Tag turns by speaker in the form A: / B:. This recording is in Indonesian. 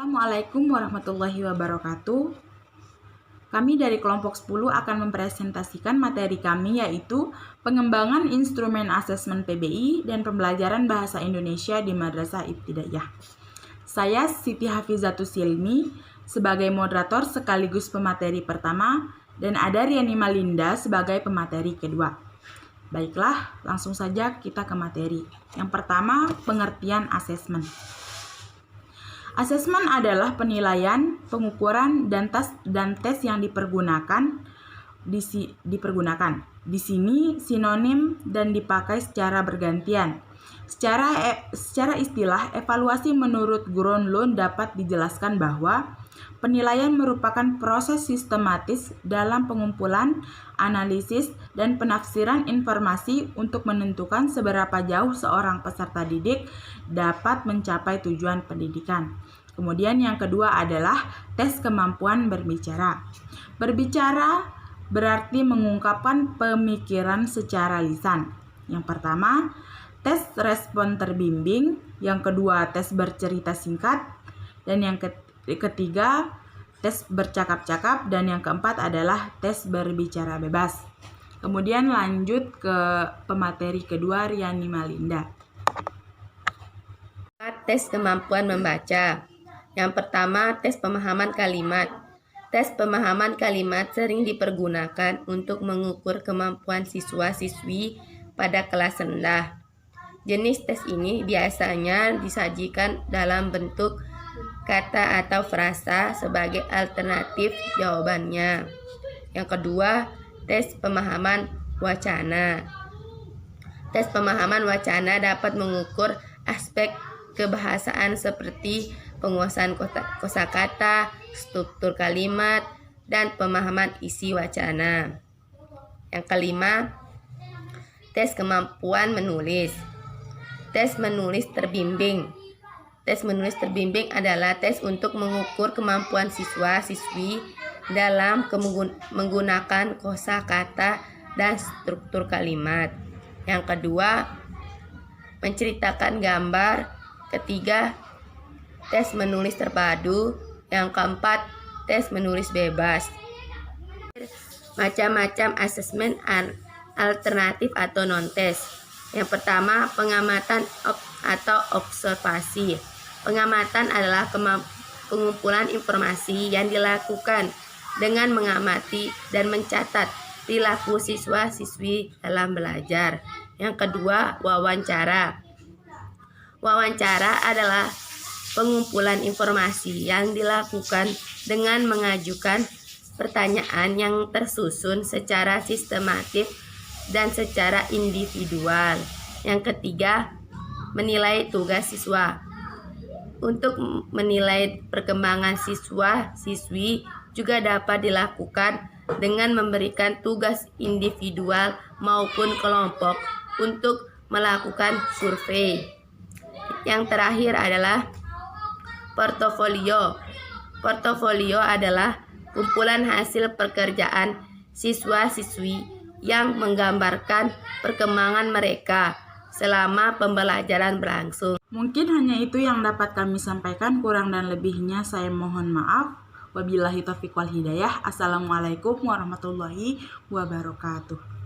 A: Assalamualaikum warahmatullahi wabarakatuh. Kami dari kelompok 10 akan mempresentasikan materi kami, yaitu pengembangan instrumen asesmen PBI dan pembelajaran bahasa Indonesia di Madrasah Ibtidaiyah. Saya Siti Hafizatus Silmi sebagai moderator sekaligus pemateri pertama, dan ada Riani Malinda sebagai pemateri kedua. Baiklah, langsung saja kita ke materi. Yang pertama, pengertian asesmen. Asesmen adalah penilaian, pengukuran, dan tes yang dipergunakan. Di sini sinonim dan dipakai secara bergantian. Secara istilah, evaluasi menurut Gronlund dapat dijelaskan bahwa penilaian merupakan proses sistematis dalam pengumpulan, analisis, dan penafsiran informasi untuk menentukan seberapa jauh seorang peserta didik dapat mencapai tujuan pendidikan. Kemudian yang kedua adalah tes kemampuan berbicara. Berbicara berarti mengungkapkan pemikiran secara lisan. Yang pertama, tes respon terbimbing. Yang kedua, tes bercerita singkat. Dan yang ketiga, tes bercakap-cakap. Dan yang keempat adalah tes berbicara bebas. Kemudian lanjut ke pemateri kedua, Riani Malinda.
B: Tes kemampuan membaca. Yang pertama, tes pemahaman kalimat. Tes pemahaman kalimat sering dipergunakan untuk mengukur kemampuan siswa-siswi pada kelas rendah. Jenis tes ini biasanya disajikan dalam bentuk kata atau frasa sebagai alternatif jawabannya. Yang kedua, tes pemahaman wacana. Tes pemahaman wacana dapat mengukur aspek kebahasaan seperti penguasaan kosakata, struktur kalimat, dan pemahaman isi wacana. Yang kelima, tes kemampuan menulis. Tes menulis terbimbing. Tes menulis terbimbing adalah tes untuk mengukur kemampuan siswa-siswi dalam menggunakan kosakata dan struktur kalimat. Yang kedua, menceritakan gambar. Ketiga, tes menulis terpadu. Yang keempat, tes menulis bebas. Macam-macam asesmen alternatif atau non-tes. Yang pertama, pengamatan atau observasi. Pengamatan adalah pengumpulan informasi yang dilakukan dengan mengamati dan mencatat perilaku siswa-siswi dalam belajar. Yang kedua, wawancara. Wawancara adalah pengumpulan informasi yang dilakukan dengan mengajukan pertanyaan yang tersusun secara sistematis dan secara individual. Yang ketiga, menilai tugas siswa. Untuk menilai perkembangan siswa-siswi juga dapat dilakukan dengan memberikan tugas individual maupun kelompok untuk melakukan survei. Yang terakhir adalah portofolio. Portofolio adalah kumpulan hasil pekerjaan siswa-siswi yang menggambarkan perkembangan mereka selama pembelajaran berlangsung.
A: Mungkin hanya itu yang dapat kami sampaikan, kurang dan lebihnya saya mohon maaf. Wabillahi taufiq wal hidayah. Assalamualaikum warahmatullahi wabarakatuh.